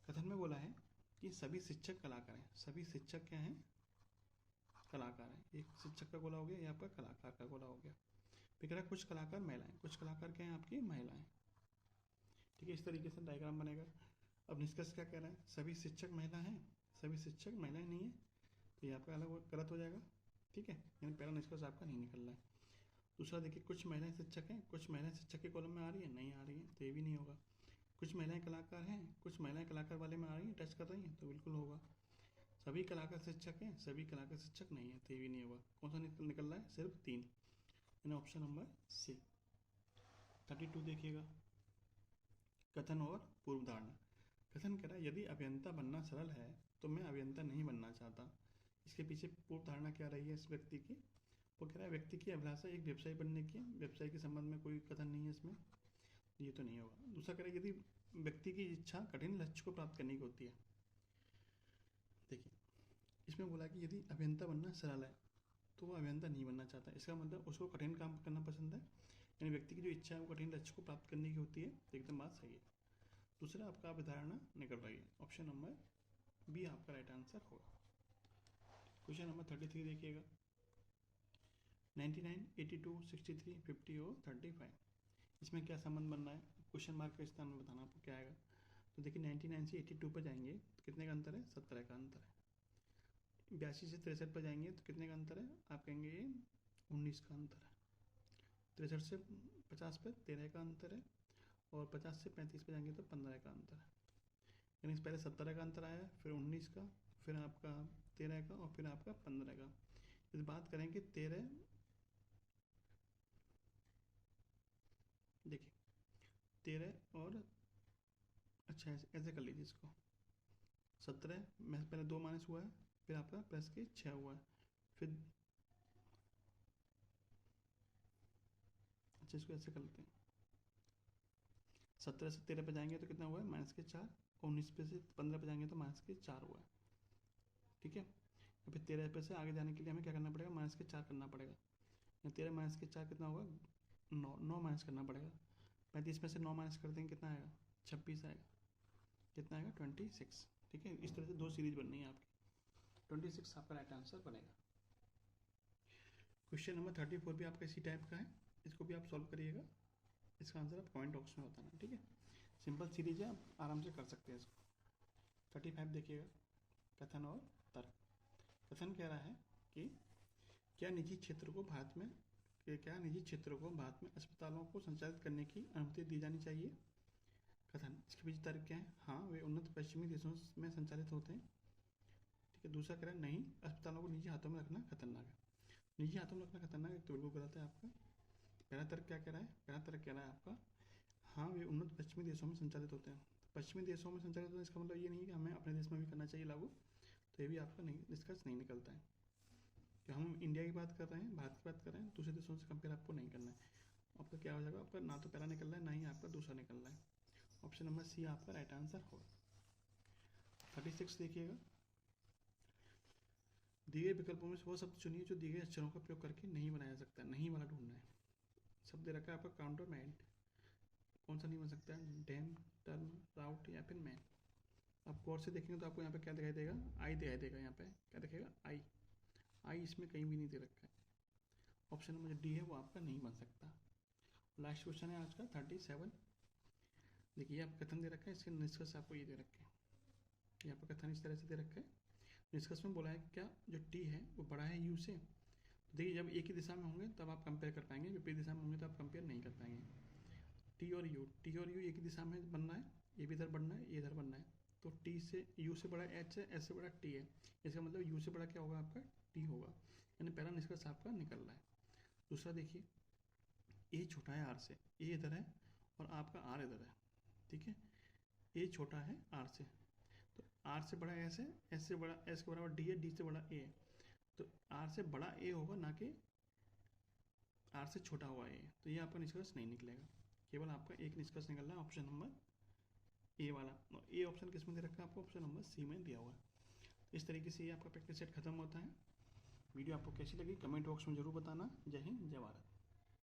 A: कथन में बोला है कि सभी शिक्षक कलाकार हैं। सभी शिक्षक क्या हैं, कलाकार हैं। एक शिक्षक का गोला हो गया, ये आपका कलाकार का गोला हो गया। फिर कह रहा है कुछ कलाकार महिलाएं। कुछ कलाकार क्या हैं आपकी, महिलाएं। ठीक है, इस तरीके से डायग्राम बनेगा। अब निष्कर्ष क्या कह रहा है, सभी शिक्षक महिला हैं, सभी शिक्षक महिलाएं नहीं है, तो ये आपका अलग गलत हो जाएगा। ठीक है, यानी पहला निष्कर्ष आपका नहीं निकल रहा है। दूसरा देखिए, कुछ महिलाएं शिक्षक हैं, कुछ महिलाएं शिक्षक के कॉलम में आ रही है, नहीं आ रही है, तो ये भी नहीं होगा। कुछ महिलाएं कलाकार हैं, कुछ महिलाएं कलाकार वाले में आ रही हैं, टच कर रही हैं, तो बिल्कुल होगा। सभी कलाकार शिक्षक हैं, सभी कलाकार शिक्षक नहीं है, तो ये भी नहीं होगा। कौन सा निकल रहा है, सिर्फ 3, यानी ऑप्शन नंबर सी। 32 देखिएगा, कथन और पूर्व धारणा। कथन कह रहा है यदि अभियंता बनना सरल है तो मैं अभियंता नहीं बनना चाहता। इसके पीछे पूर्व धारणा क्या रही है इस व्यक्ति की, वो कह रहा है व्यक्ति की अभिलाषा एक व्यवसायी बनने की, व्यवसाय के संबंध में कोई कथन नहीं है इसमें, ये तो नहीं होगा। दूसरा कह रहा है यदि व्यक्ति की इच्छा कठिन लक्ष्य को प्राप्त करने की होती है। देखिए इसमें बोला कि यदि अभियंता बनना सरल है तो वो अभियंता नहीं बनना चाहता, इसका मतलब उसको कठिन काम करना पसंद है, यानी व्यक्ति की जो इच्छा है वो कठिन लक्ष्य को प्राप्त करने की होती है, तो एकदम बात सही है। दूसरा आपका अवधारणा निकल रही है, ऑप्शन नंबर बी आपका राइट आंसर होगा। क्वेश्चन नंबर 33 देखिएगा, 99, 82, 63, 50 और 35, इसमें क्या संबंध बन रहा है, क्वेश्चन मार्क के स्थान में बताना आपको क्या आएगा। तो देखिए 99 से 82 पर जाएंगे तो कितने का अंतर है, 17 का अंतर है। 82 से 63 पर जाएंगे तो कितने का अंतर है, आप कहेंगे 19 का अंतर है। 63 से 50 पर 13 का अंतर है, और 50 से 35 पर जाएंगे तो 15 का अंतर है। यानी पहले 17 का अंतर आया, फिर 19 का, फिर आपका 13 का, और फिर आपका 15 का। यदि बात करें कि 13, देखिए 13 और, अच्छा ऐसे कर लीजिए इसको, 17 में पहले 2 माइनस हुआ है, फिर आपका प्लस के 6 हुआ है, फिर अच्छा इसको ऐसे कर लेते हैं, 17 से 13 पे जाएंगे तो कितना हुआ है, माइनस के 4, और 19 पे से 15 पे जाएंगे तो माइनस के 4 हुआ है। ठीक है, फिर 13 पे से आगे जाने के लिए हमें क्या करना पड़ेगा, माइनस के 4 करना पड़ेगा। 13 माइनस के 4 कितना होगा, 9 माइनस करना पड़ेगा। 35 में से 9 माइनस कर देंगे कितना आएगा, 26 आएगा। कितना आएगा, 26। ठीक है, इस तरह से 2 सीरीज बननी है आपकी, 26 आपका राइट आंसर बनेगा। क्वेश्चन नंबर 34 भी आपका इसी टाइप का है, इसको भी आप सॉल्व करिएगा, इसका आंसर आप कमेंट बॉक्स में बताना। ठीक है, सिंपल सीरीज है, आप आराम से कर सकते हैं इसको। 35 देखिएगा, कथन और तर्क। कथन कह रहा है कि क्या निजी क्षेत्र को भारत में अस्पतालों को संचालित करने की अनुमति दी जानी चाहिए। कथन, इसके पीछे तर्क क्या है, हाँ वे उन्नत पश्चिमी देशों में संचालित होते हैं। ठीक है, दूसरा कह रहा है नहीं, अस्पतालों को निजी हाथों में रखना खतरनाक है। निजी हाथों में रखना खतरनाक है तो बिल्कुल गलत है आपका। पहला तर्क क्या कह रहा है, पहला तर्क कह रहा है आपका हाँ वे उन्नत पश्चिमी देशों में संचालित होते हैं। पश्चिमी देशों में संचालित होते हैं, इसका मतलब ये नहीं है कि हमें अपने देश में भी करना चाहिए लागू, तो ये भी आपका नहीं निष्कर्ष नहीं निकलता है कि हम इंडिया की बात कर रहे हैं, भारत की बात कर रहे हैं, दूसरे देशों से कंपेयर आपको नहीं करना है। आपका क्या हो जाएगा, आपका ना तो पहला निकल रहा है ना ही आपका दूसरा निकल रहा है। ऑप्शन नंबर सी आपका राइट आंसर होगा। 36 देखिएगा, दिए गए विकल्पों में से वो शब्द चुनिए जो दिए गए अक्षरों का उपयोग करके नहीं बनाया जा सकता, नहीं वाला ढूंढना है। शब्द दे रखा है आपका काउंटरमेंट, कौन सा नहीं बन सकता है, डैम, टर्म, राउट या फिर मैन। आप गौर से देखेंगे तो आपको यहाँ पे क्या दिखाई देगा, आई दिखाई देगा, यहाँ पे क्या दिखेगा, आई। आई इसमें कहीं भी नहीं दे रखा है। ऑप्शन नंबर डी है वो आपका नहीं बन सकता। लास्ट क्वेश्चन है आज का 37। देखिए आप कथन दे रखा है, इसके निष्कर्ष आपको ये दे रखे हैं। यहाँ पर कथन इस तरह से दे रखा है, निष्कर्ष में बोला है कि क्या जो टी है वो बड़ा है यू से। तो देखिए जब एक ही दिशा में होंगे तब आप कंपेयर कर पाएंगे, विपरीत दिशा में होंगे तो आप कंपेयर नहीं कर पाएंगे। टी और यू एक ही दिशा में बनना है, ये भी इधर बनना है, ये इधर बनना है। तो टी से यू से बड़ा एच है, एच से बड़ा टी है, इसका मतलब यू से बड़ा क्या होगा आपका टी होगा, यानी पहला निष्कर्ष आपका निकल रहा है। दूसरा देखिए ए छोटा है आर से, ए इधर है और आपका आर इधर है, ठीक है। ए छोटा है आर से, तो आर से बड़ा एस है, एस से बड़ा एस के बराबर डी है, डी से बड़ा ए है, तो आर से बड़ा ए होगा ना कि आर से छोटा हुआ ए। तो ये आपका निष्कर्ष नहीं निकलेगा, केवल आपका एक निष्कर्ष निकल रहा है ऑप्शन नंबर ए वाला। ए ऑप्शन किस में दे रखा है आपको, ऑप्शन नंबर सी में दिया हुआ है। इस तरीके से ये आपका प्रैक्टिस सेट खत्म होता है। वीडियो आपको कैसी लगी कमेंट बॉक्स में जरूर बताना। जय हिंद, जय भारत।